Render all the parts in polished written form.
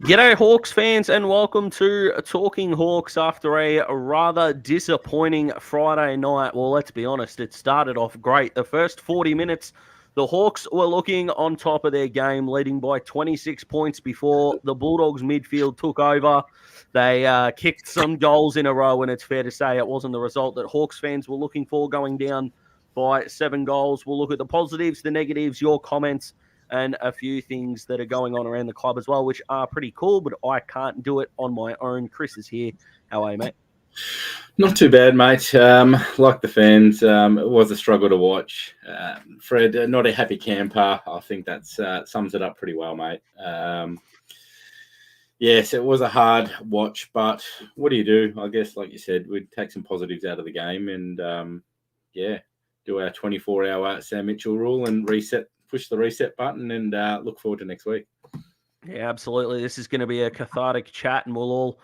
G'day, Hawks fans, and welcome to Talking Hawks after a rather disappointing Friday night. Well, let's be honest, it started off great. The first 40 minutes, the Hawks were looking on top of their game, leading by 26 points before the Bulldogs midfield took over. They kicked some goals in a row, and it's fair to say it wasn't the result that Hawks fans were looking for, going down by 7 goals. We'll look at the positives, the negatives, your comments, and a few things that are going on around the club as well, which are pretty cool, but I can't do it on my own. Chris is here. How are you, mate? Not too bad, mate. Like the fans, it was a struggle to watch. Fred, not a happy camper. I think that sums it up pretty well, mate. Yes, it was a hard watch, but what do you do? I guess, like you said, we'd take some positives out of the game and, do our 24-hour Sam Mitchell rule and push the reset button and look forward to next week. Yeah, absolutely. This is going to be a cathartic chat, and we'll all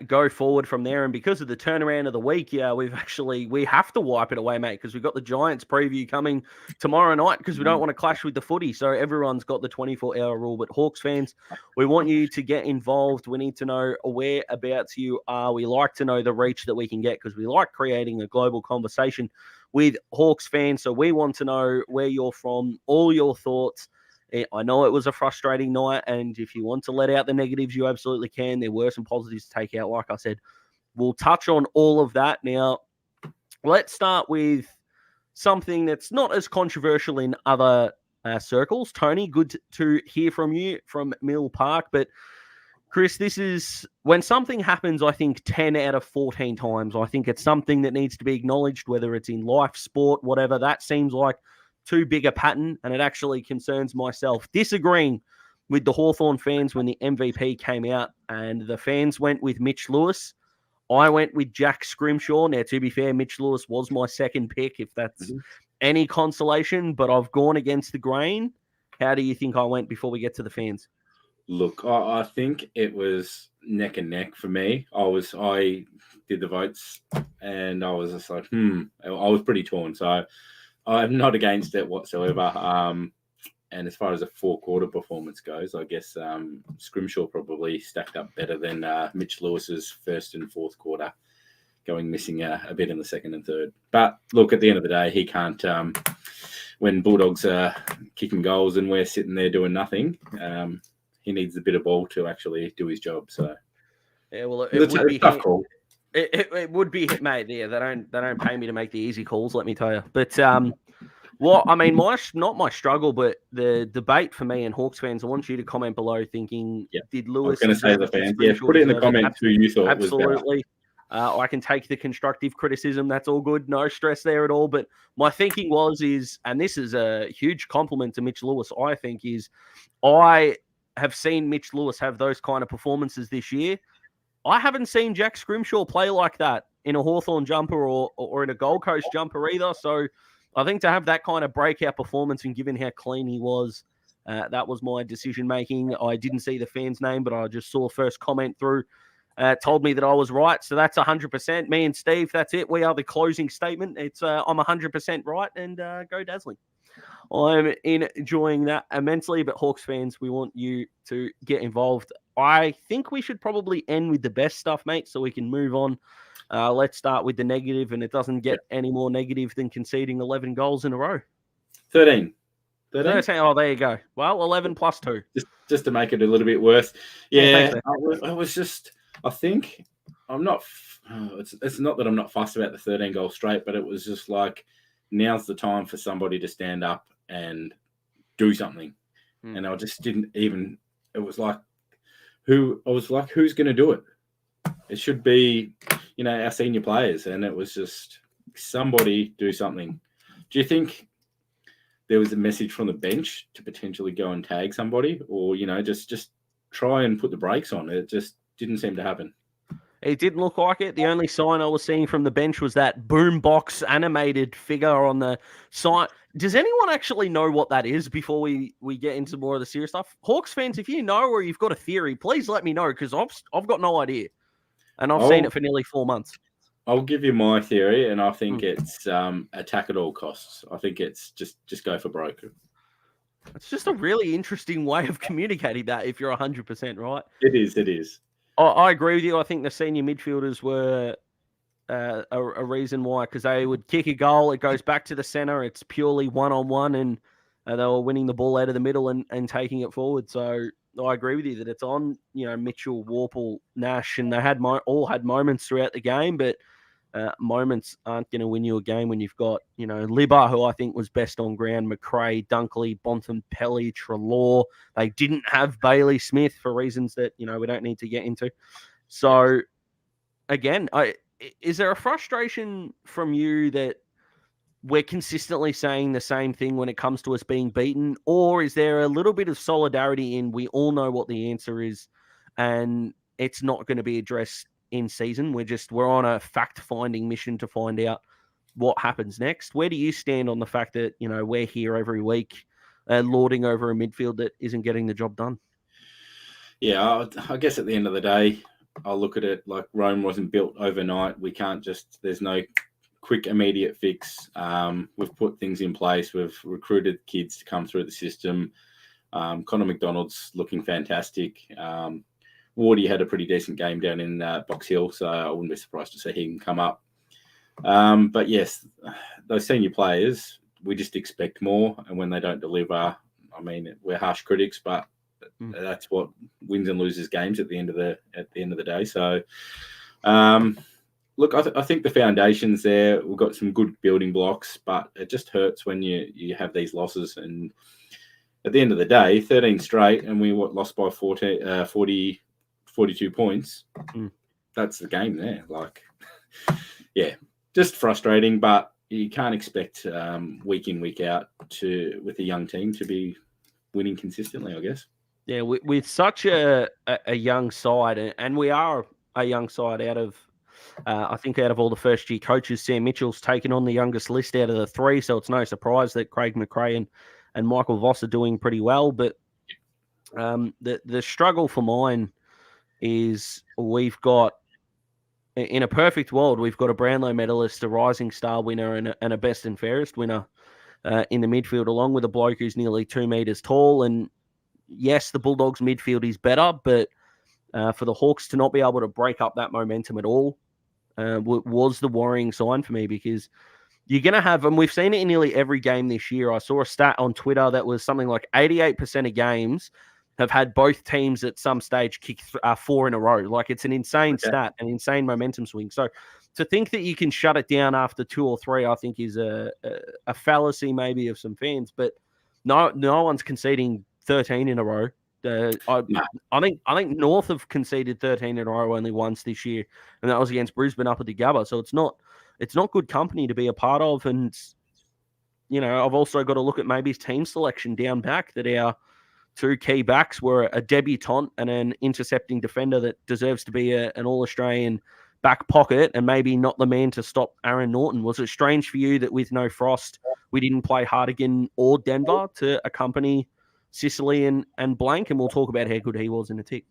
go forward from there. And because of the turnaround of the week, we have to wipe it away, mate, because we've got the Giants preview coming tomorrow night because we don't want to clash with the footy. So everyone's got the 24-hour rule. But Hawks fans, we want you to get involved. We need to know whereabouts you are. We like to know the reach that we can get because we like creating a global conversation with Hawks fans. So we want to know where you're from, all your thoughts. I know it was a frustrating night, and if you want to let out the negatives, you absolutely can. There were some positives to take out, like I said. We'll touch on all of that. Now, let's start with something that's not as controversial in other circles. Tony, good to hear from you from Mill Park. But, Chris, this is when something happens, I think, 10 out of 14 times. I think it's something that needs to be acknowledged, whether it's in life, sport, whatever. That seems like too big a pattern, and it actually concerns myself. Disagreeing with the Hawthorn fans when the MVP came out, and the fans went with Mitch Lewis. I went with Jack Scrimshaw. Now, to be fair, Mitch Lewis was my second pick, if that's any consolation, but I've gone against the grain. How do you think I went before we get to the fans? Look, I think it was neck and neck for me. I did the votes, and I was just like, I was pretty torn. So I'm not against it whatsoever. And as far as a four-quarter performance goes, I guess Scrimshaw probably stacked up better than Mitch Lewis's first and fourth quarter, going missing a bit in the second and third. But look, at the end of the day, he can't. When Bulldogs are kicking goals and we're sitting there doing nothing, he needs a bit of ball to actually do his job. So yeah, well, it would be tough call. It would be, mate. Yeah, they don't pay me to make the easy calls. Let me tell you. But not my struggle, but the debate for me and Hawks fans. I want you to comment below, thinking, did Lewis? I was going to say the fans. Yeah, put it in the comments who you thought was better. Absolutely. I can take the constructive criticism. That's all good. No stress there at all. But my thinking and this is a huge compliment to Mitch Lewis, I think, I have seen Mitch Lewis have those kind of performances this year. I haven't seen Jack Scrimshaw play like that in a Hawthorn jumper or in a Gold Coast jumper either. So I think to have that kind of breakout performance and given how clean he was, that was my decision-making. I didn't see the fan's name, but I just saw first comment through. Told me that I was right. So that's 100%. Me and Steve, that's it. We are the closing statement. It's I'm 100% right, and go Dazzling. I'm enjoying that immensely, but Hawks fans, we want you to get involved. I think we should probably end with the best stuff, mate, so we can move on. Let's start with the negative, and it doesn't get any more negative than conceding 11 goals in a row. 13. Oh, there you go. Well, 11 plus 2. Just to make it a little bit worse. Yeah, I was just, I think, I'm not, it's not that I'm not fussed about the 13 goal straight, but it was just like, now's the time for somebody to stand up and do something. And I just didn't even, it was like, who's going to do it? It should be, our senior players. And it was just somebody do something. Do you think there was a message from the bench to potentially go and tag somebody or, just try and put the brakes on? It just didn't seem to happen. It didn't look like it. The only sign I was seeing from the bench was that boombox animated figure on the sign. Does anyone actually know what that is before we get into more of the serious stuff? Hawks fans, if you know or you've got a theory, please let me know because I've got no idea. And I've seen it for nearly 4 months. I'll give you my theory, and I think it's attack at all costs. I think it's just go for broke. It's just a really interesting way of communicating that if you're 100% right. It is. It is. I agree with you. I think the senior midfielders were a reason why, because they would kick a goal, it goes back to the centre, it's purely one-on-one, and they were winning the ball out of the middle and taking it forward. So I agree with you that it's on, Mitchell, Warple, Nash, and they had all had moments throughout the game, but moments aren't going to win you a game when you've got, Libba, who I think was best on ground, McRae, Dunkley, Bontempelli, Treloar. They didn't have Bailey Smith for reasons that, we don't need to get into. So, again, is there a frustration from you that we're consistently saying the same thing when it comes to us being beaten? Or is there a little bit of solidarity in we all know what the answer is and it's not going to be addressed in season? We're on a fact-finding mission to find out what happens next. Where do you stand on the fact that, we're here every week lording over a midfield that isn't getting the job done? Yeah, I guess at the end of the day, I'll look at it like Rome wasn't built overnight. We can't there's no quick, immediate fix. We've put things in place. We've recruited kids to come through the system. Connor McDonald's looking fantastic. Wardy had a pretty decent game down in Box Hill, so I wouldn't be surprised to see him come up. But yes, those senior players, we just expect more, and when they don't deliver, I mean, we're harsh critics, but that's what wins and loses games at the end of the day. So, look, I think the foundation's there. We've got some good building blocks, but it just hurts when you have these losses. And at the end of the day, 13 straight, and we lost by 42 points. That's the game there. Like, yeah, just frustrating, but you can't expect week in, week out with a young team to be winning consistently, I guess. Yeah, with such a young side, and we are a young side out of, I think out of all the first-year coaches, Sam Mitchell's taken on the youngest list out of the three, so it's no surprise that Craig McRae and Michael Voss are doing pretty well. But the struggle for mine is we've got, in a perfect world, we've got a Brownlow medalist, a Rising Star winner, and a Best and Fairest winner in the midfield, along with a bloke who's nearly 2 meters tall. And yes, the Bulldogs midfield is better, but for the Hawks to not be able to break up that momentum at all was the worrying sign for me, because you're going to have, and we've seen it in nearly every game this year. I saw a stat on Twitter that was something like 88% of games have had both teams at some stage kick 4 in a row. Like, it's an insane stat, an insane momentum swing. So to think that you can shut it down after 2 or 3, I think is a fallacy maybe of some fans, but no one's conceding 13 in a row. I think North have conceded 13 in a row only once this year, and that was against Brisbane up at the Gabba. So it's not good company to be a part of. And I've also got to look at maybe team selection down back, that our 2 key backs were a debutant and an intercepting defender that deserves to be an All-Australian back pocket, and maybe not the man to stop Aaron Norton. Was it strange for you that with no Frost, we didn't play Hartigan or Denver to accompany Sicily and Blank? And we'll talk about how good he was in a tick.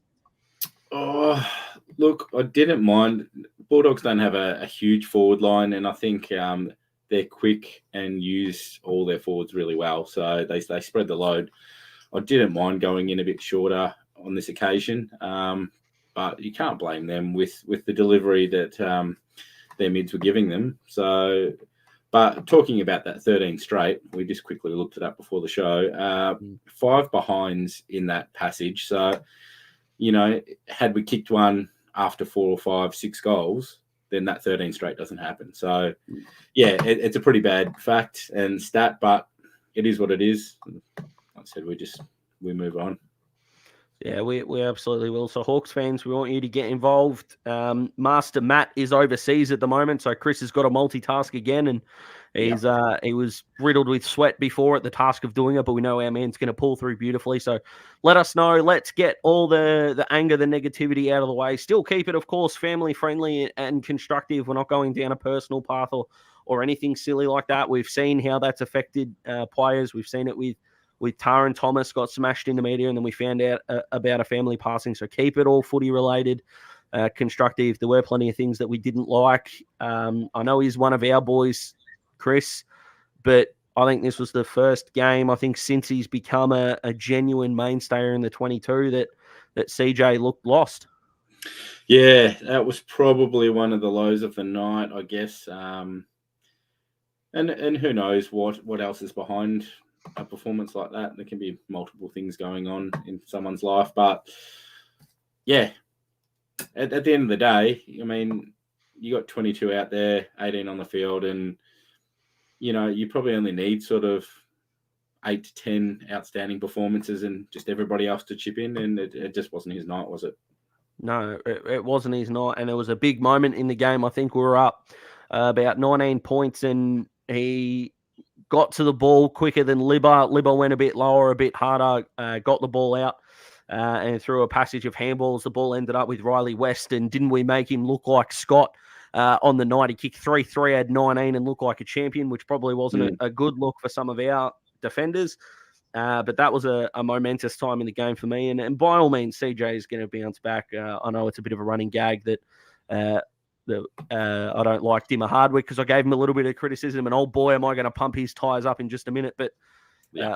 Oh, look, I didn't mind. Bulldogs don't have a huge forward line, and I think they're quick and use all their forwards really well. So they spread the load. I didn't mind going in a bit shorter on this occasion, but you can't blame them with the delivery that their mids were giving them. So, but talking about that 13 straight, we just quickly looked it up before the show. 5 behinds in that passage. So, had we kicked one after 4 or 5, 6 goals, then that 13 straight doesn't happen. So, yeah, it's a pretty bad fact and stat, but it is what it is. Like I said, we move on. Yeah, we absolutely will. So, Hawks fans, we want you to get involved. Master Matt is overseas at the moment, so Chris has got to multitask again, and he was riddled with sweat before at the task of doing it, but we know our man's going to pull through beautifully. So, let us know. Let's get all the anger, the negativity out of the way. Still keep it, of course, family friendly and constructive. We're not going down a personal path or anything silly like that. We've seen how that's affected players. We've seen it with Taron Thomas got smashed in the media, and then we found out about a family passing. So keep it all footy related, constructive. There were plenty of things that we didn't like. I know he's one of our boys, Chris, but I think this was the first game, I think, since he's become a genuine mainstay in the 22 that CJ looked lost. Yeah, that was probably one of the lows of the night, I guess. And who knows what else is behind a performance like that. There can be multiple things going on in someone's life. But, yeah, at the end of the day, I mean, you got 22 out there, 18 on the field, and, you know, you probably only need sort of 8 to 10 outstanding performances and just everybody else to chip in. And it just wasn't his night, was it? No, it wasn't his night. And it was a big moment in the game. I think we were up about 19 points and he got to the ball quicker than Libba. Libba went a bit lower, a bit harder, got the ball out. And through a passage of handballs, the ball ended up with Riley West. And didn't we make him look like Scott on the night? He kicked 3-3, had 19 and looked like a champion, which probably wasn't a good look for some of our defenders. But that was a momentous time in the game for me. And by all means, CJ is going to bounce back. I know it's a bit of a running gag that I don't like Dimmer Hardwick because I gave him a little bit of criticism. And, oh, boy, am I going to pump his tyres up in just a minute. But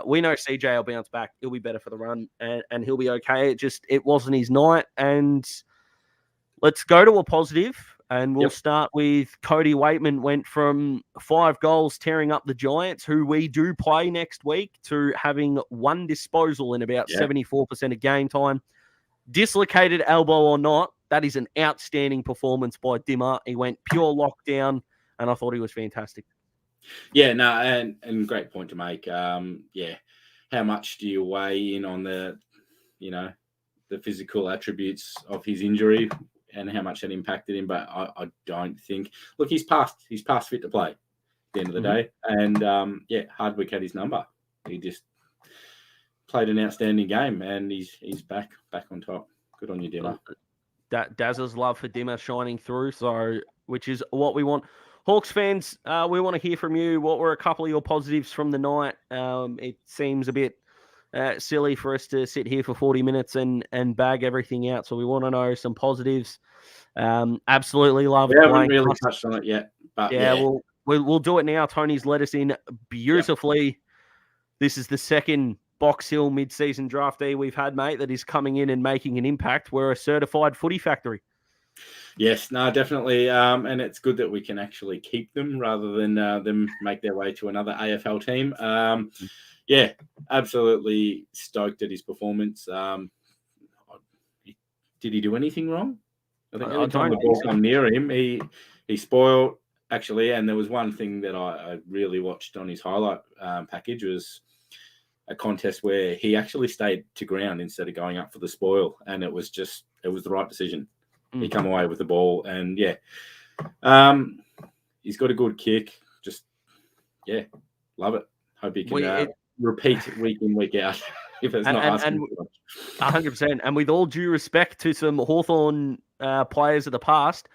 we know CJ will bounce back. He'll be better for the run and he'll be okay. It wasn't his night. And let's go to a positive. And we'll start with Cody Waitman went from 5 goals tearing up the Giants, who we do play next week, to having 1 disposal in about 74% of game time. Dislocated elbow or not, that is an outstanding performance by Dimmer. He went pure lockdown, and I thought he was fantastic. Yeah, no, and great point to make. How much do you weigh in on the physical attributes of his injury and how much that impacted him? But I don't think. Look, he's past fit to play at the end of the day, and Hardwick had his number. He just played an outstanding game, and he's back on top. Good on you, Dimmer. Daz's love for Dimmer shining through, which is what we want. Hawks fans, we want to hear from you. What were a couple of your positives from the night? It seems a bit silly for us to sit here for 40 minutes and bag everything out. So we want to know some positives. Absolutely love. We haven't really touched on it yet, but we'll do it now. Tony's let us in beautifully. Yep. This is the second Box Hill mid-season draftee we've had, mate, that is coming in and making an impact. We're a certified footy factory. Yes, no, definitely. And it's good that we can actually keep them rather than them make their way to another AFL team. Absolutely stoked at his performance. Did he do anything wrong? I think every time the ball come near him, he spoiled, actually. And there was one thing that I really watched on his highlight package was a contest where he actually stayed to ground instead of going up for the spoil. And it was the right decision. He come away with the ball, and he's got a good kick. Just love it. Hope he can repeat week in, week out. If it's not asking too much. 100%. And with all due respect to some Hawthorn players of the past,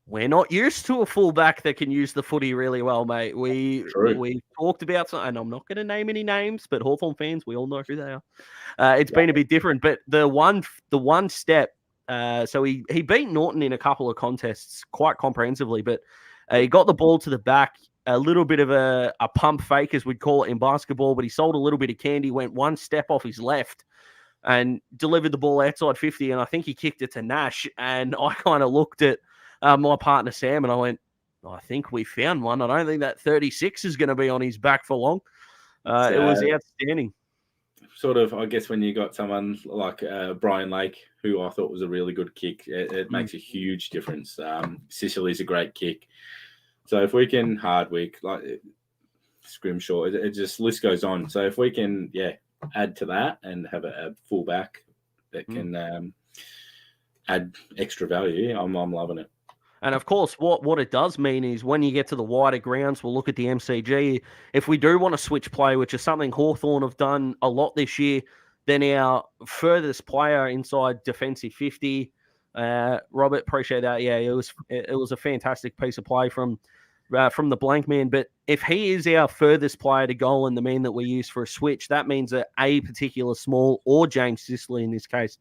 we're not used to a fullback that can use the footy really well, mate. We talked about some, and I'm not going to name any names, but Hawthorn fans, we all know who they are. It's been a bit different, but the one step. So he beat Norton in a couple of contests quite comprehensively, but he got the ball to the back, a little bit of a pump fake, as we'd call it in basketball, but he sold a little bit of candy, went one step off his left and delivered the ball outside 50, and I think he kicked it to Nash, and I kind of looked at my partner Sam, and I went, I think we found one. I don't think that 36 is going to be on his back for long. It was outstanding. Sort of, I guess, when you got someone like Brian Lake, who I thought was a really good kick, it makes a huge difference. Sicily's a great kick. So if we can Hardwick, like Scrimshaw, it just list goes on. So if we can, add to that and have a fullback that can add extra value, I'm loving it. And of course, what it does mean is when you get to the wider grounds, we'll look at the MCG. If we do want to switch play, which is something Hawthorn have done a lot this year, then our furthest player inside defensive 50, Robert, appreciate that. Yeah, it was a fantastic piece of play from the blank man. But if he is our furthest player to goal and the man that we use for a switch, that means that a particular small, or James Sicily in this case,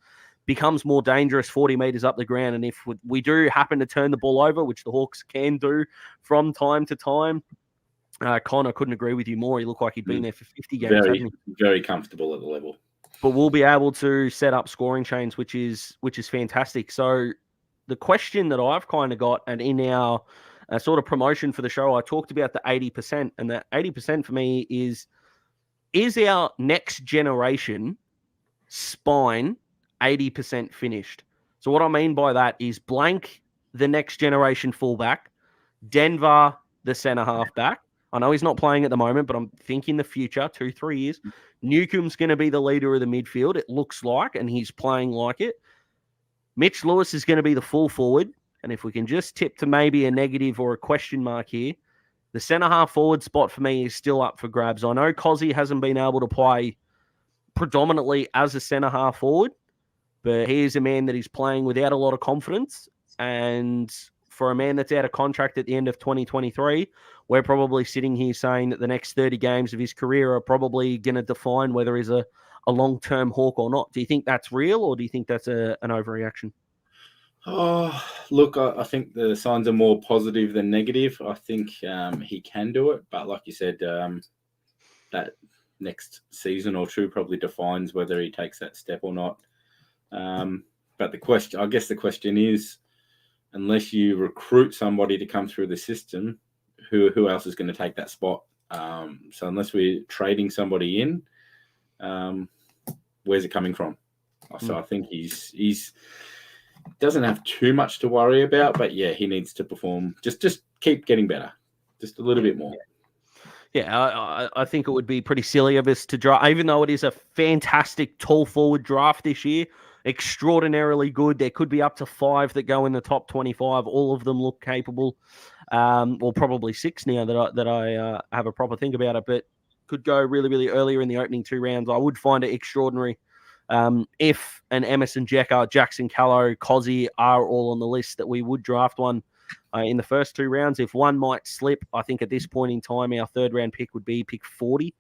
becomes more dangerous 40 metres up the ground. And if we do happen to turn the ball over, which the Hawks can do from time to time, Connor, couldn't agree with you more. He looked like he'd been there for 50 games, very, hadn't he? very comfortable at the level. But we'll be able to set up scoring chains, which is fantastic. So the question that I've kind of got, and in our sort of promotion for the show, I talked about the 80%, and that 80% for me is our next generation spine 80% finished. So what I mean by that is blank the next generation fullback, Denver the centre half back. I know he's not playing at the moment, but I'm thinking the future, 2-3 years. Newcomb's going to be the leader of the midfield, it looks like, and he's playing like it. Mitch Lewis is going to be the full forward, and if we can just tip to maybe a negative or a question mark here, the centre half forward spot for me is still up for grabs. I know Cozzy hasn't been able to play predominantly as a centre half forward, but he is a man that is playing without a lot of confidence. And for a man that's out of contract at the end of 2023, we're probably sitting here saying that the next 30 games of his career are probably going to define whether he's a long-term Hawk or not. Do you think that's real, or do you think that's an overreaction? Oh, look, I think the signs are more positive than negative. I think he can do it, but like you said, that next season or two probably defines whether he takes that step or not. But the question is, unless you recruit somebody to come through the system, who else is going to take that spot? So unless we're trading somebody in, where's it coming from? So I think he's doesn't have too much to worry about, but yeah, he needs to perform. Just keep getting better, just a little bit more. Yeah, I think it would be pretty silly of us to draft, even though it is a fantastic tall forward draft this year, extraordinarily good. There could be up to 5 that go in the top 25. All of them look capable. Well, probably 6 now that I have a proper think about it, but could go really, really earlier in the opening 2 rounds. I would find it extraordinary if an Emerson Jekker, Jackson Callow, Cozzy are all on the list, that we would draft one in the first 2 rounds. If one might slip, I think at this point in time, our 3rd round pick would be pick 40.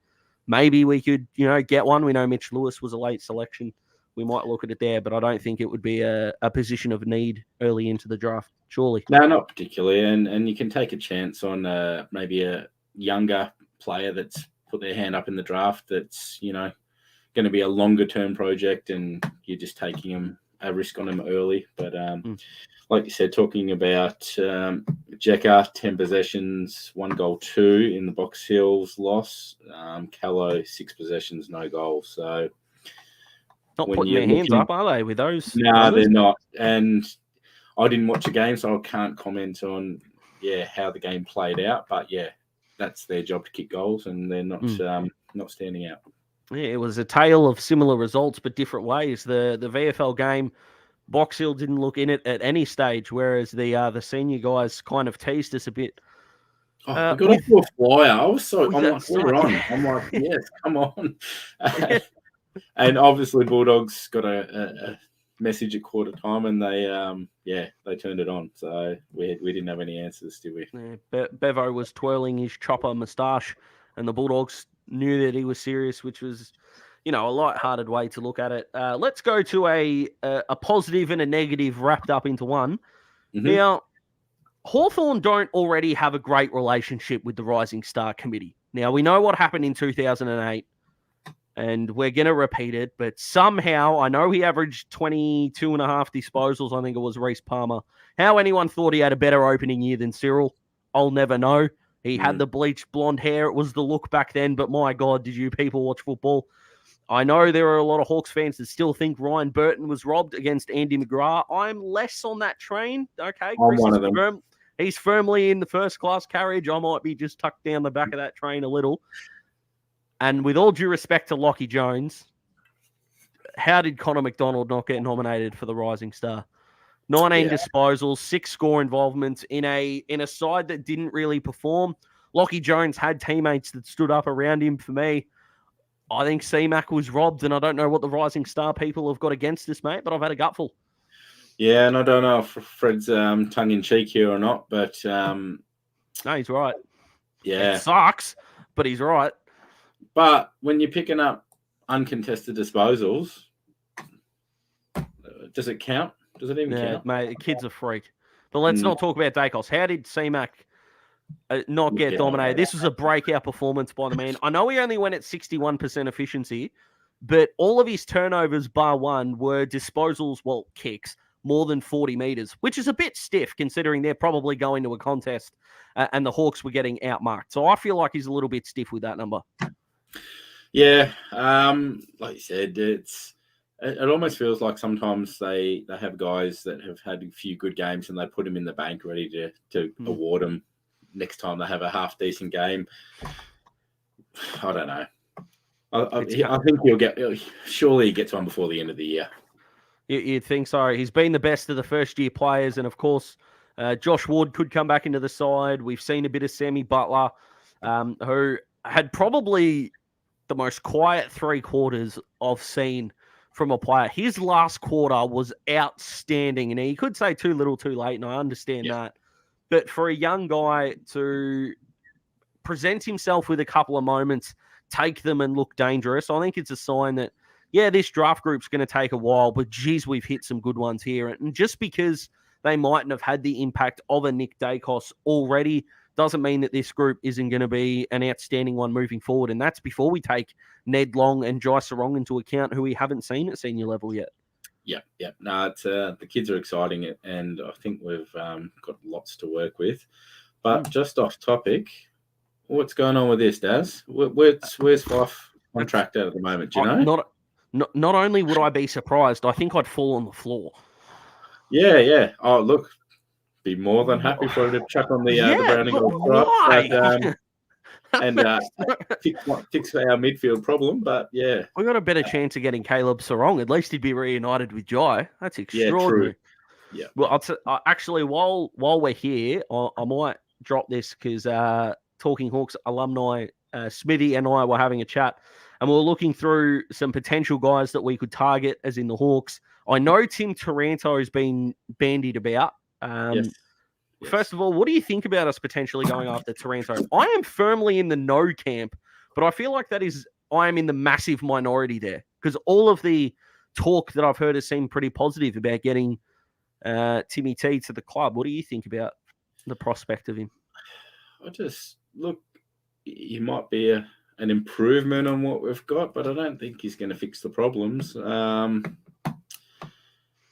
Maybe we could, get one. We know Mitch Lewis was a late selection. We might look at it there, but I don't think it would be a position of need early into the draft, surely. No, not particularly. And you can take a chance on maybe a younger player that's put their hand up in the draft that's, going to be a longer term project, and you're just taking a risk on him early. But like you said, talking about Jekker, 10 possessions, 1 goal, 2 in the Box Hills loss. Callow, 6 possessions, no goals. So not putting their hands up, are they, with those? No, they're not. And I didn't watch a game, so I can't comment on how the game played out. But that's their job to kick goals, and they're not standing out. Yeah, it was a tale of similar results, but different ways. The VFL game, Box Hill didn't look in it at any stage, whereas the senior guys kind of teased us a bit. We got off to a flyer. I'm like, we're on. I'm like, yes, come on. And obviously, Bulldogs got a message at quarter time, and they turned it on. So we didn't have any answers, did we? Yeah, Bevo was twirling his chopper moustache, and the Bulldogs knew that he was serious, which was, a light-hearted way to look at it. Let's go to a positive and a negative wrapped up into one. Mm-hmm. Now, Hawthorn don't already have a great relationship with the Rising Star Committee. Now, we know what happened in 2008, and we're going to repeat it, but somehow, I know he averaged 22.5 disposals, I think it was Reece Palmer. How anyone thought he had a better opening year than Cyril, I'll never know. He had the bleached blonde hair. It was the look back then, but my God, did you people watch football? I know there are a lot of Hawks fans that still think Ryan Burton was robbed against Andy McGrath. I'm less on that train. Okay, Chris one of them. He's firmly in the first-class carriage. I might be just tucked down the back of that train a little. And with all due respect to Lockie Jones, how did Connor McDonald not get nominated for the Rising Star? 19 disposals, 6 score involvements in a side that didn't really perform. Lockie Jones had teammates that stood up around him. For me, I think C-Mac was robbed, and I don't know what the Rising Star people have got against this, mate, but I've had a gutful. Yeah, and I don't know if Fred's tongue-in-cheek here or not, but... no, he's right. Yeah. It sucks, but he's right. But when you're picking up uncontested disposals, does it count? Does it even count? Mate, the kid's a freak. But let's not talk about Dacos. How did C-Mac not get dominated. This was a breakout performance by the man. I know he only went at 61% efficiency, but all of his turnovers, bar one, were disposals, well, kicks, more than 40 meters, which is a bit stiff considering they're probably going to a contest and the Hawks were getting outmarked. So I feel like he's a little bit stiff with that number. Yeah, like you said, it almost feels like sometimes they have guys that have had a few good games and they put them in the bank ready to award them next time they have a half decent game. I don't know. I think surely he gets one before the end of the year. You'd think so. He's been the best of the first-year players, and of course, Josh Ward could come back into the side. We've seen a bit of Sammy Butler, who had probably the most quiet 3 quarters I've seen from a player. His last quarter was outstanding, and he could say too little too late, and I understand that. But for a young guy to present himself with a couple of moments, take them and look dangerous, I think it's a sign that, yeah, this draft group's going to take a while, but geez, we've hit some good ones here. And just because they mightn't have had the impact of a Nick Dacos already doesn't mean that this group isn't going to be an outstanding one moving forward. And that's before we take Ned Long and Jai Sarong into account, who we haven't seen at senior level yet. Yeah. No, it's the kids are exciting, and I think we've got lots to work with. But just off topic, what's going on with this, Daz? Where's Fife contract at the moment? Do you know? Not only would I be surprised, I think I'd fall on the floor. Yeah. Oh, look, be more than happy for her to chuck on the Browning and fix our midfield problem. But yeah, we got a better chance of getting Caleb Sarong. At least he'd be reunited with Jai. That's extraordinary. Yeah. Well, actually, while we're here, I might drop this because Talking Hawks alumni Smithy and I were having a chat. And we're looking through some potential guys that we could target, as in the Hawks. I know Tim Taranto has been bandied about. Yes. First of all, what do you think about us potentially going after Taranto? I am firmly in the no camp, but I feel like I am in the massive minority there because all of the talk that I've heard has seemed pretty positive about getting Timmy T to the club. What do you think about the prospect of him? Look, he might be an improvement on what we've got, but I don't think he's going to fix the problems.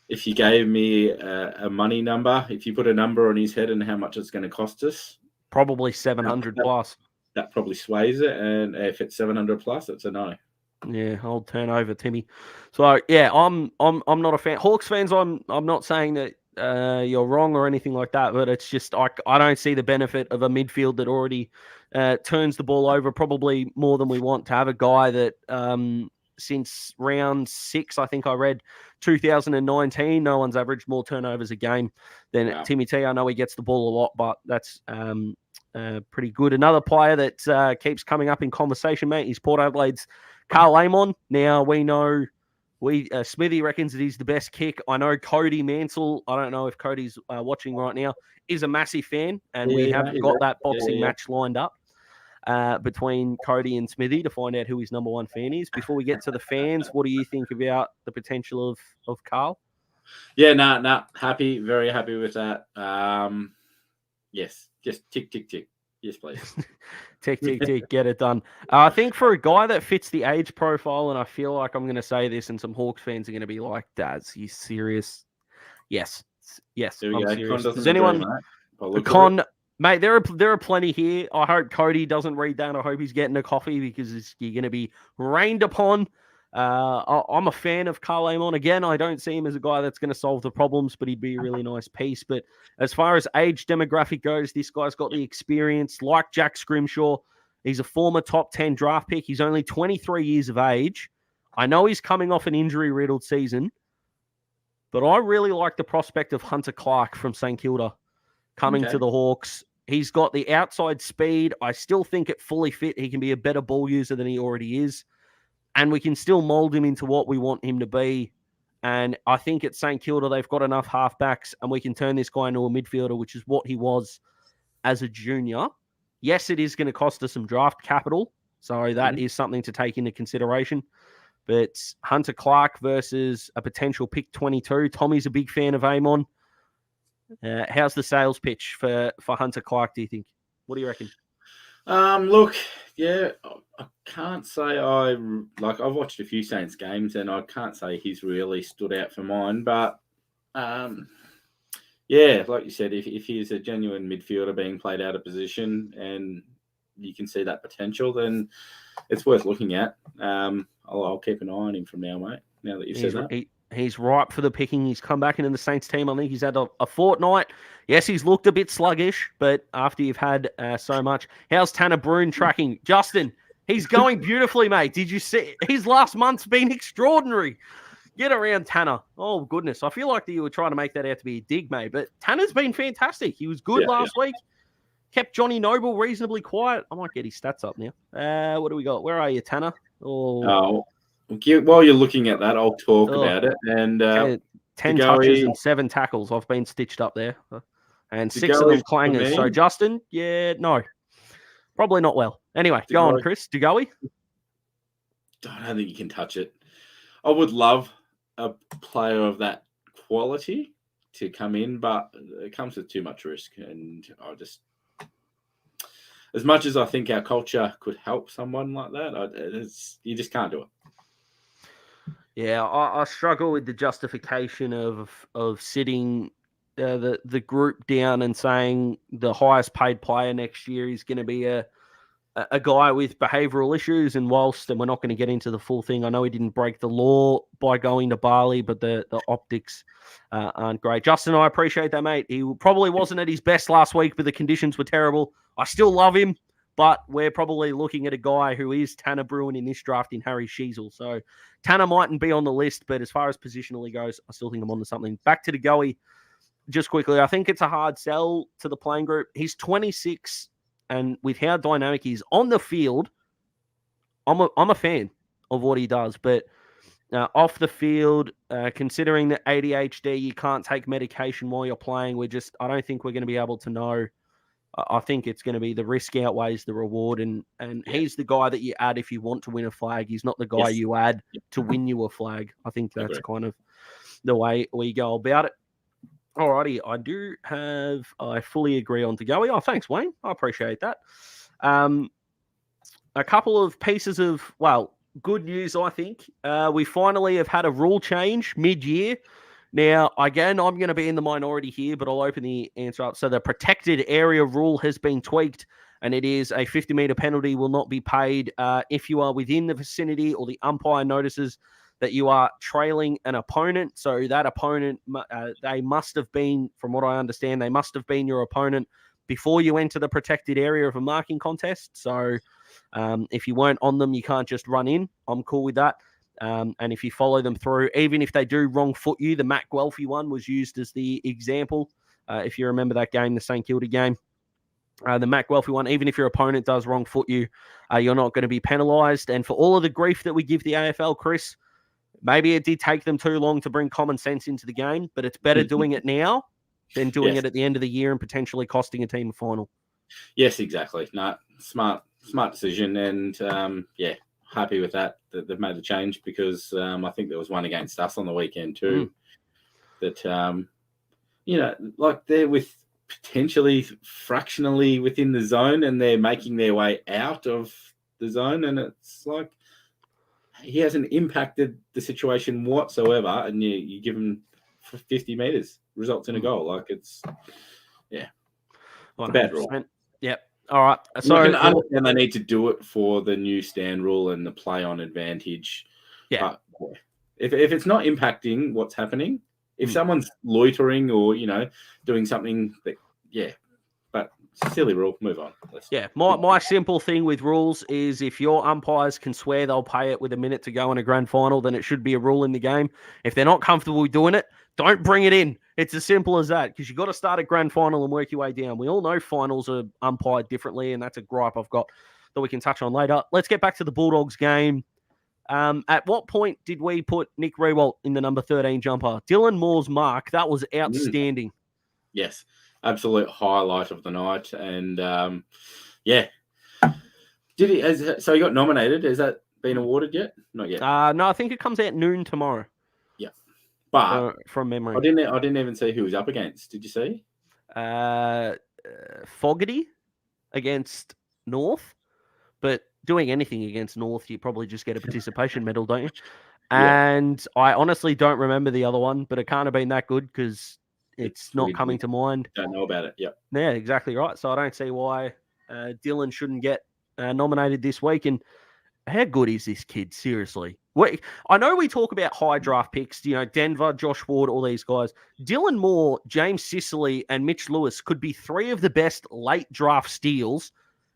If you gave me a money number, if you put a number on his head and how much it's going to cost us, probably 700 plus. That probably sways it, and if it's 700 plus, it's a no. Yeah, old turnover, Timmy. So yeah, I'm not a fan. Hawks fans, I'm not saying that you're wrong or anything like that, but it's just I don't see the benefit of a midfield that already turns the ball over probably more than we want to have a guy that since round 6, I think I read 2019, no one's averaged more turnovers a game than Timmy T. I know he gets the ball a lot, but that's pretty good. Another player that keeps coming up in conversation, mate, is Port Adelaide's Carl Amon. Now we know Smithy reckons that he's the best kick. I know Cody Mansell, I don't know if Cody's watching right now, is a massive fan, and we have got that boxing match lined up between Cody and Smithy to find out who his number one fan is. Before we get to the fans, what do you think about the potential of Carl? Yeah, no, happy, very happy with that. Yes, just tick, tick, tick. Yes, please. Tick, tick, tick, get it done. I think for a guy that fits the age profile, and I feel like I'm going to say this, and some Hawks fans are going to be like, Daz, you serious? Yes, I'm serious. Does anyone... Mate, there are plenty here. I hope Cody doesn't read that. I hope he's getting a coffee because you're going to be rained upon. I'm a fan of Carl Amon. Again, I don't see him as a guy that's going to solve the problems, but he'd be a really nice piece. But as far as age demographic goes, this guy's got the experience. Like Jack Scrimshaw, he's a former top 10 draft pick. He's only 23 years of age. I know he's coming off an injury-riddled season, but I really like the prospect of Hunter Clark from St Kilda coming to the Hawks. He's got the outside speed. I still think at fully fit, he can be a better ball user than he already is. And we can still mold him into what we want him to be. And I think at St Kilda, they've got enough halfbacks, and we can turn this guy into a midfielder, which is what he was as a junior. Yes, it is going to cost us some draft capital. So that is something to take into consideration. But Hunter Clark versus a potential pick 22. Tommy's a big fan of Amon. How's the sales pitch for Hunter Clark, do you think? What do you reckon? Look, yeah, I can't say I've watched a few Saints games, and I can't say he's really stood out for mine. But yeah, like you said, if he is a genuine midfielder being played out of position, and you can see that potential, then it's worth looking at. I'll keep an eye on him from now, mate. Now that you've said that. He's ripe for the picking. He's come back into the Saints team. I think he's had a fortnight. Yes, he's looked a bit sluggish, but after you've had so much. How's Tanner Bruin tracking? Justin, he's going beautifully, mate. Did you see? His last month's been extraordinary. Get around Tanner. Oh, goodness. I feel like you were trying to make that out to be a dig, mate, but Tanner's been fantastic. He was good last week. Kept Johnny Noble reasonably quiet. I might get his stats up now. What do we got? Where are you, Tanner? Oh, while you're looking at that, I'll talk about it. And 10 touches and 7 tackles. I've been stitched up there. And 6 of them clangers. So, Justin, no. Probably not well. Anyway, go on, Chris. Degoe? I don't think you can touch it. I would love a player of that quality to come in, but it comes with too much risk. And as much as I think our culture could help someone like that, you just can't do it. Yeah, I struggle with the justification of sitting the group down and saying the highest paid player next year is going to be a guy with behavioural issues. And whilst, and we're not going to get into the full thing, I know he didn't break the law by going to Bali, but the optics aren't great. Justin, I appreciate that, mate. He probably wasn't at his best last week, but the conditions were terrible. I still love him. But we're probably looking at a guy who is Tanner Bruin in this draft in Harry Sheasel. So Tanner mightn't be on the list, but as far as positionally goes, I still think I'm onto something. Back to Degoe, just quickly. I think it's a hard sell to the playing group. He's 26, and with how dynamic he is on the field, I'm a fan of what he does. But off the field, considering that ADHD, you can't take medication while you're playing. I don't think we're going to be able to know. I think it's going to be the risk outweighs the reward, and he's the guy that you add if you want to win a flag. He's not the guy you add to win you a flag. I think that's kind of the way we go about it. Alrighty, I fully agree on Degoe. Oh, thanks, Wayne. I appreciate that. A couple of pieces of, good news, I think. We finally have had a rule change mid-year. Now, again, I'm going to be in the minority here, but I'll open the answer up. So the protected area rule has been tweaked, and it is a 50-meter penalty will not be paid if you are within the vicinity or the umpire notices that you are trailing an opponent. So that opponent, they must have been, from what I understand, they must have been your opponent before you enter the protected area of a marking contest. So if you weren't on them, you can't just run in. I'm cool with that. And if you follow them through, even if they do wrong foot you, the Matt Guelphy one was used as the example. If you remember that game, the St Kilda game, the Matt Guelphy one, even if your opponent does wrong foot you, you're not going to be penalised. And for all of the grief that we give the AFL, Chris, maybe it did take them too long to bring common sense into the game, but it's better doing it now than doing it at the end of the year and potentially costing a team a final. Yes, exactly. No, smart decision. And happy with that they've made the change, because I think there was one against us on the weekend too that like they're with potentially fractionally within the zone and they're making their way out of the zone, and it's like he hasn't impacted the situation whatsoever, and you give him 50 meters, results in a goal. Like it's a bad rule. Yep. All right. So I can understand they need to do it for the new stand rule and the play on advantage. Yeah. But if it's not impacting what's happening, if someone's loitering or, doing something that, but silly rule, move on. My simple thing with rules is if your umpires can swear they'll pay it with a minute to go in a grand final, then it should be a rule in the game. If they're not comfortable doing it, don't bring it in. It's as simple as that, because you've got to start at grand final and work your way down. We all know finals are umpired differently, and that's a gripe I've got that we can touch on later. Let's get back to the Bulldogs game. At what point did we put Nick Rewalt in the number 13 jumper? Dylan Moore's mark, that was outstanding. Yes, absolute highlight of the night. And, did he? So he got nominated. Has that been awarded yet? Not yet. No, I think it comes out noon tomorrow. Yeah. But from memory, I didn't even see who was up against. Did you see? Fogarty. against North, but doing anything against North, you probably just get a participation medal, don't you? Yeah. And I honestly don't remember the other one, but it can't have been that good because it's not We coming to mind. don't know about it. Yep. Yeah, exactly right. So I don't see why Dylan shouldn't get nominated this week. And how good is this kid? Seriously. I know we talk about high draft picks, Denver, Josh Ward, all these guys. Dylan Moore, James Sicily, and Mitch Lewis could be three of the best late draft steals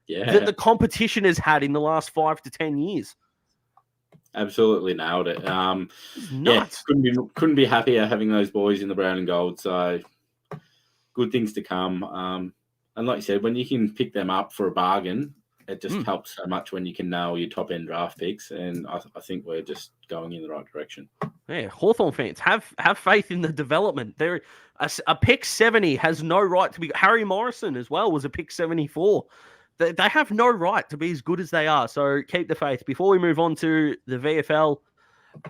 that the competition has had in the last 5 to 10 years. Absolutely nailed it. Nuts. Couldn't be happier having those boys in the brown and gold. So good things to come. And like you said, when you can pick them up for a bargain, it just helps so much when you can nail your top end draft picks. And I think we're just going in the right direction. Yeah, Hawthorn fans, have faith in the development. A pick 70 has no right to be. Harry Morrison as well was a pick 74. They have no right to be as good as they are. So keep the faith. Before we move on to the VFL,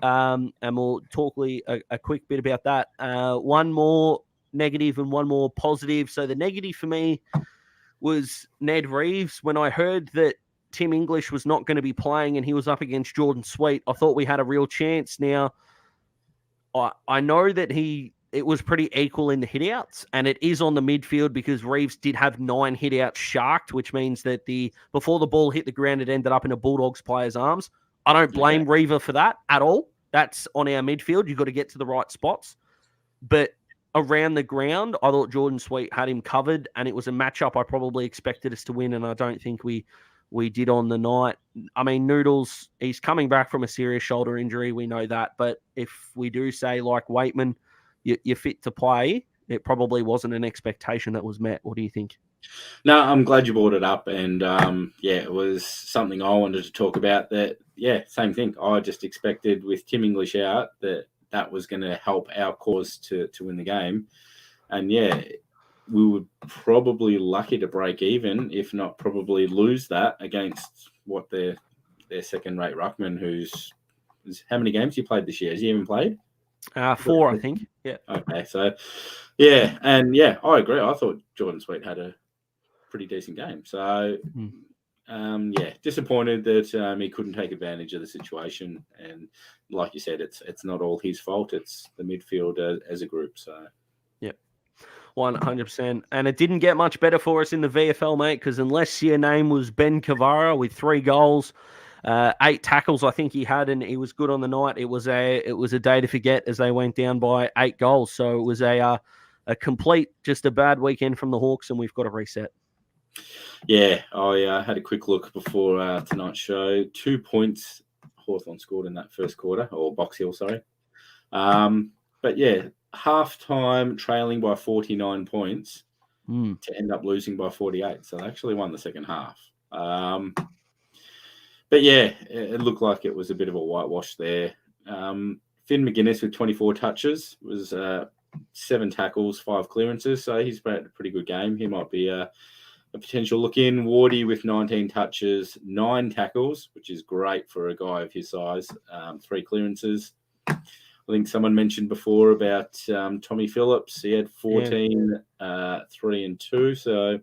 and we'll talk a quick bit about that. One more negative and one more positive. So the negative for me was Ned Reeves. When I heard that Tim English was not going to be playing and he was up against Jordan Sweet, I thought we had a real chance. Now, I know that it was pretty equal in the hitouts, and it is on the midfield because Reeves did have 9 hitouts sharked, which means that before the ball hit the ground, it ended up in a Bulldogs player's arms. I don't blame Reaver for that at all. That's on our midfield. You've got to get to the right spots. But around the ground, I thought Jordan Sweet had him covered, and it was a matchup I probably expected us to win, and I don't think we did on the night. I mean, Noodles, he's coming back from a serious shoulder injury. We know that. But if we do say, like Waitman, you're fit to play, it probably wasn't an expectation that was met. What do you think? No, I'm glad you brought it up. And, it was something I wanted to talk about that, same thing. I just expected with Tim English out that was going to help our cause to win the game. And, we would probably lucky to break even, if not probably lose that against what their second-rate ruckman, who's how many games he played this year? Has he even played? 4, I think. Yeah. Okay. So, I agree. I thought Jordan Sweet had a pretty decent game. So, disappointed that he couldn't take advantage of the situation. And like you said, it's not all his fault. It's the midfield as a group. So, 100%. And it didn't get much better for us in the VFL, mate, because unless your name was Ben Cavara with 3 goals, 8 tackles, I think he had, and he was good on the night. It was a day to forget as they went down by 8 goals. So it was a complete, just a bad weekend from the Hawks, and we've got to reset. Yeah, I had a quick look before tonight's show. 2 points Hawthorn scored in that first quarter, or Box Hill, sorry. But half-time trailing by 49 points to end up losing by 48. So they actually won the second half. But it looked like it was a bit of a whitewash there. Finn McGuinness with 24 touches was 7 tackles, 5 clearances. So he's played a pretty good game. He might be a potential look in. Wardy with 19 touches, 9 tackles, which is great for a guy of his size. 3 clearances. I think someone mentioned before about Tommy Phillips. He had 14, 3 and 2. So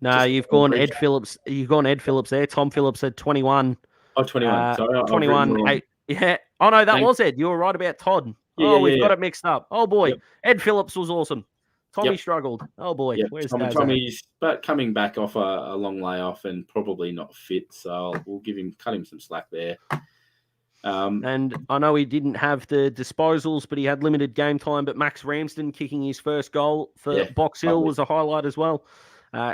no, you've gone Ed Phillips. You've gone Ed Phillips there. Tom Phillips had 21. Oh, 21. Sorry, 21. 8. Yeah. Oh no, that was Ed. You were right about Todd. We've got it mixed up. Oh boy, Ed Phillips was awesome. Tommy struggled. Oh boy, where's Tommy's but coming back off a long layoff and probably not fit. So we'll cut him some slack there. And I know he didn't have the disposals, but he had limited game time. But Max Ramsden kicking his first goal for Box Hill was a highlight as well.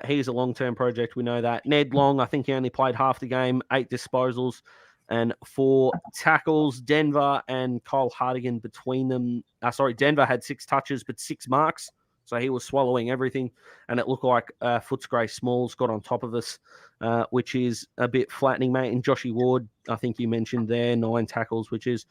He's a long-term project. We know that. Ned Long, I think he only played half the game, 8 disposals and 4 tackles. Denver and Kyle Hardigan between them. Denver had 6 touches, but 6 marks. So he was swallowing everything. And it looked like Footscray Smalls got on top of us, which is a bit flattening, mate. And Joshy Ward, I think you mentioned there, 9 tackles, which is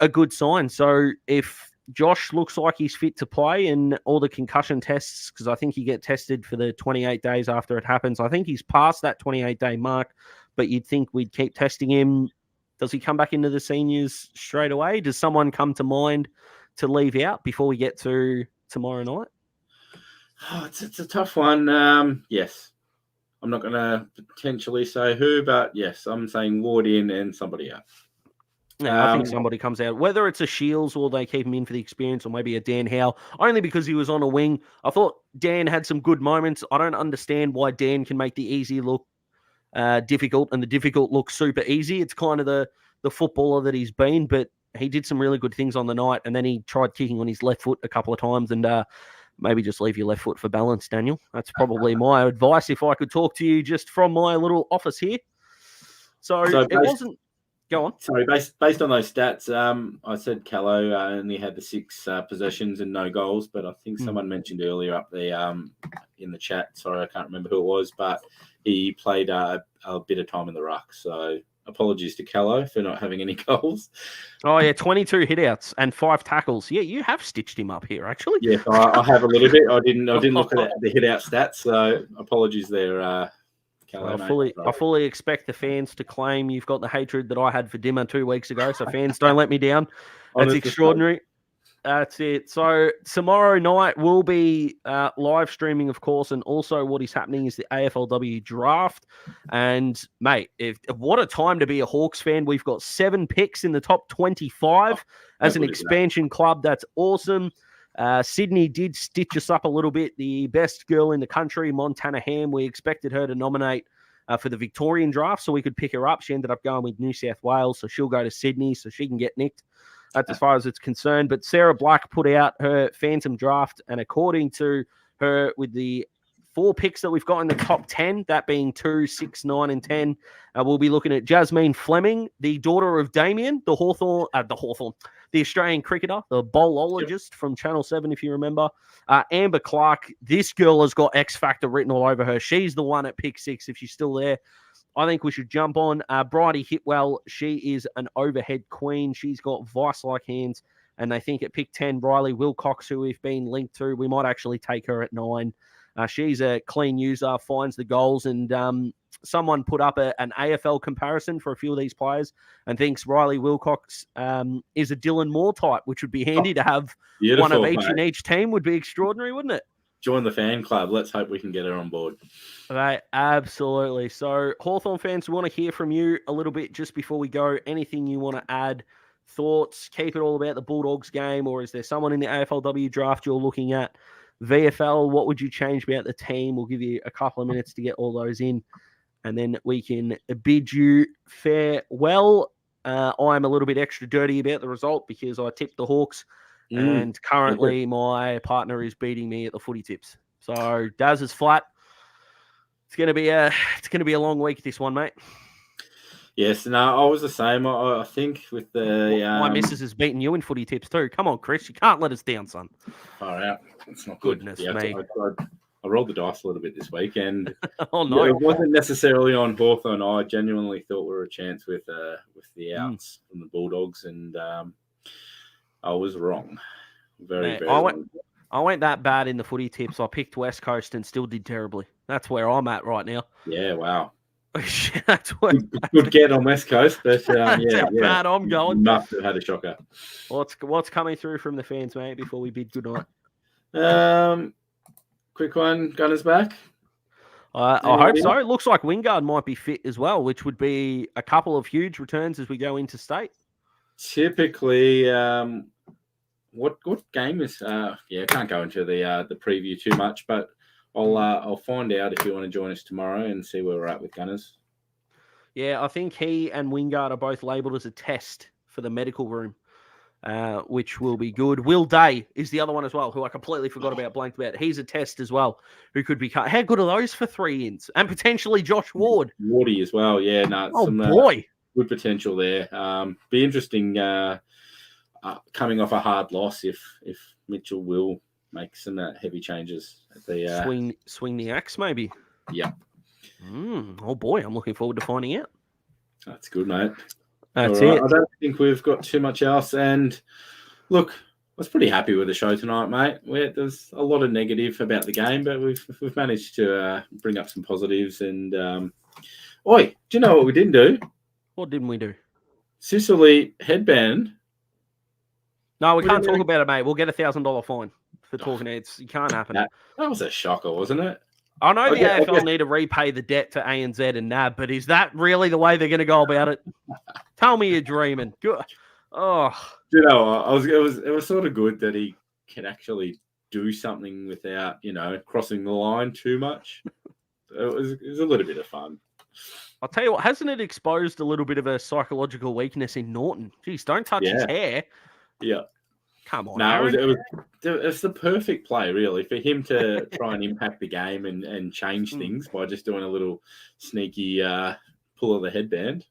a good sign. So if Josh looks like he's fit to play and all the concussion tests, because I think you get tested for the 28 days after it happens. I think he's past that 28-day mark, but you'd think we'd keep testing him. Does he come back into the seniors straight away? Does someone come to mind to leave out before we get to tomorrow night? Oh, it's a tough one. Yes. I'm not going to potentially say who, but yes, I'm saying Ward in and somebody out. Yeah, I think somebody comes out, whether it's a Shields or they keep him in for the experience, or maybe a Dan Howe, only because he was on a wing. I thought Dan had some good moments. I don't understand why Dan can make the easy look difficult and the difficult look super easy. It's kind of the footballer that he's been, but he did some really good things on the night, and then he tried kicking on his left foot a couple of times, and maybe just leave your left foot for balance, Daniel. That's probably my advice if I could talk to you just from my little office here. So it wasn't... Go on. Sorry, based on those stats, I said Callow only had the 6 possessions and no goals, but I think someone mentioned earlier up there in the chat, sorry, I can't remember who it was, but he played a bit of time in the ruck. So apologies to Callow for not having any goals. Oh, yeah, 22 hitouts and 5 tackles. Yeah, you have stitched him up here, actually. Yeah, I have a little bit. I didn't look at the hitout stats, so apologies there. I fully expect the fans to claim you've got the hatred that I had for Dimmer 2 weeks ago. So fans, don't let me down. That's extraordinary. That's it. So tomorrow night we'll be live streaming, of course, and also what is happening is the AFLW draft. And mate, what a time to be a Hawks fan. We've got 7 picks in the top 25 as an expansion club. That's awesome. Sydney did stitch us up a little bit. The best girl in the country, Montana Ham, we expected her to nominate for the Victorian draft so we could pick her up. She ended up going with New South Wales, so she'll go to Sydney so she can get nicked. That's as far as it's concerned. But Sarah Black put out her Phantom draft, and according to her, with the 4 picks that we've got in the top 10, that being 2, 6, 9, and 10, we'll be looking at Jasmine Fleming, the daughter of Damien, the Australian cricketer, the bowlologist from Channel 7, if you remember. Amber Clark, this girl has got X Factor written all over her. She's the one at pick 6, if she's still there. I think we should jump on. Bridie Hitwell, she is an overhead queen. She's got vice-like hands. And they think at pick 10, Riley Wilcox, who we've been linked to, we might actually take her at 9. She's a clean user, finds the goals, and someone put up an AFL comparison for a few of these players and thinks Riley Wilcox is a Dylan Moore type, which would be handy to have one of each in each team. Would be extraordinary, wouldn't it? Join the fan club. Let's hope we can get her on board. Right, absolutely. So, Hawthorn fans, we want to hear from you a little bit just before we go. Anything you want to add? Thoughts? Keep it all about the Bulldogs game, or is there someone in the AFLW draft you're looking at? VFL, what would you change about the team? We'll give you a couple of minutes to get all those in, and then we can bid you farewell. I'm a little bit extra dirty about the result because I tipped the Hawks, and currently my partner is beating me at the footy tips. So Daz is flat. It's gonna be a long week, this one, mate. Yes, no, I was the same. I think with the my missus has beaten you in footy tips too. Come on, Chris, you can't let us down, son. Far out. It's not good. Goodness me. I rolled the dice a little bit this week, and oh no, it wasn't necessarily on Hawthorn. I genuinely thought we were a chance with the outs from the Bulldogs, and I was wrong. Very wrong. I went that bad in the footy tips. I picked West Coast and still did terribly. That's where I'm at right now. Yeah, wow. That's what good get on West Coast, but how bad I'm going. Must have had a shocker. What's coming through from the fans, mate? Before we bid good night. Quick one. Gunners back. I hope so. It looks like Wingard might be fit as well, which would be a couple of huge returns as we go into state. Typically, what game is? I can't go into the preview too much, but I'll find out if you want to join us tomorrow and see where we're at with Gunners. Yeah, I think he and Wingard are both labelled as a test for the medical room, which will be good. Will Day is the other one as well, who I completely forgot about, blanked about. He's a test as well, who could be cut. How good are those for 3-ins? And potentially Josh Ward. Wardy as well, yeah. No, boy. Good potential there. Be interesting coming off a hard loss if Mitchell will make some heavy changes at the swing the axe, maybe. Yeah. Oh boy, I'm looking forward to finding out. That's good, mate. That's it. I don't think we've got too much else. And look, I was pretty happy with the show tonight, mate. There's a lot of negative about the game, but we've managed to bring up some positives. And do you know what we didn't do? What didn't we do? Sicily headband. No, we can't talk about it, mate. We'll get $1,000 fine for talking. You can't happen. That was a shocker, wasn't it? I know the AFL need to repay the debt to ANZ and NAB, but is that really the way they're going to go about it? Tell me you're dreaming. Good. Oh, you know, it was sort of good that he can actually do something without, crossing the line too much. It was a little bit of fun. I'll tell you what, hasn't it exposed a little bit of a psychological weakness in Norton? Jeez, don't touch his hair. Yeah. Come on. No, it was the perfect play, really, for him to try and impact the game and change things by just doing a little sneaky pull of the headband.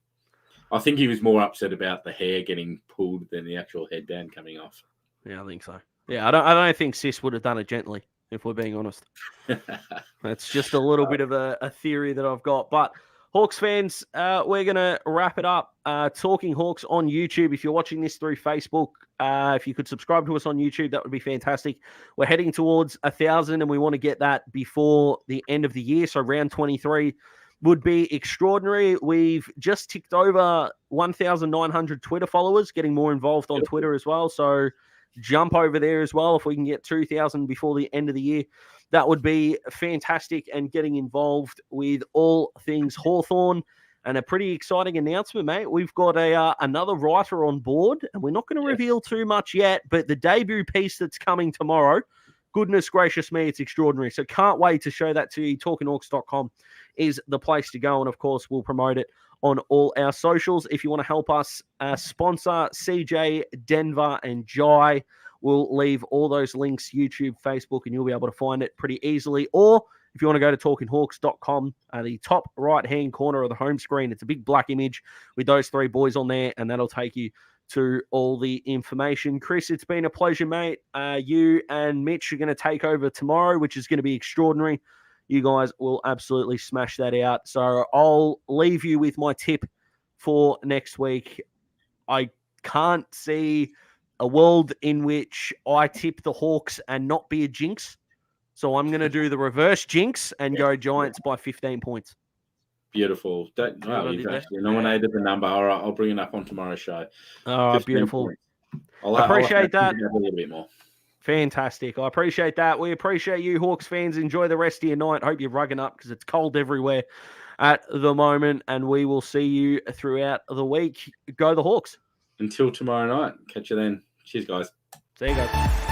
I think he was more upset about the hair getting pulled than the actual headband coming off. Yeah, I think so. Yeah, I don't think Sis would have done it gently, if we're being honest. That's just a little bit of a theory that I've got. But Hawks fans, we're going to wrap it up. Talking Hawks on YouTube. If you're watching this through Facebook, if you could subscribe to us on YouTube, that would be fantastic. We're heading towards 1,000 and we want to get that before the end of the year. So round 23 would be extraordinary. We've just ticked over 1,900 Twitter followers, getting more involved on Twitter as well. So jump over there as well. If we can get 2,000 before the end of the year, that would be fantastic, and getting involved with all things Hawthorn. And a pretty exciting announcement, mate. We've got another writer on board, and we're not going to reveal too much yet, but the debut piece that's coming tomorrow, goodness gracious me, it's extraordinary. So can't wait to show that to you. TalkingHawks.com is the place to go, and of course, we'll promote it on all our socials. If you want to help us sponsor CJ, Denver, and Jai, we'll leave all those links, YouTube, Facebook, and you'll be able to find it pretty easily. Or if you want to go to talkinghawks.com, the top right-hand corner of the home screen, it's a big black image with those three boys on there, and that'll take you to all the information. Chris, it's been a pleasure, mate. You and Mitch are going to take over tomorrow, which is going to be extraordinary. You guys will absolutely smash that out. So I'll leave you with my tip for next week. I can't see a world in which I tip the Hawks and not be a jinx. So I'm going to do the reverse jinx and go Giants by 15 points. Beautiful. You've actually nominated the number. All right, I'll bring it up on tomorrow's show. All right, beautiful. I appreciate that. A little bit more. Fantastic. I appreciate that. We appreciate you, Hawks fans. Enjoy the rest of your night. Hope you're rugging up because it's cold everywhere at the moment. And we will see you throughout the week. Go the Hawks. Until tomorrow night. Catch you then. Cheers, guys. See you guys.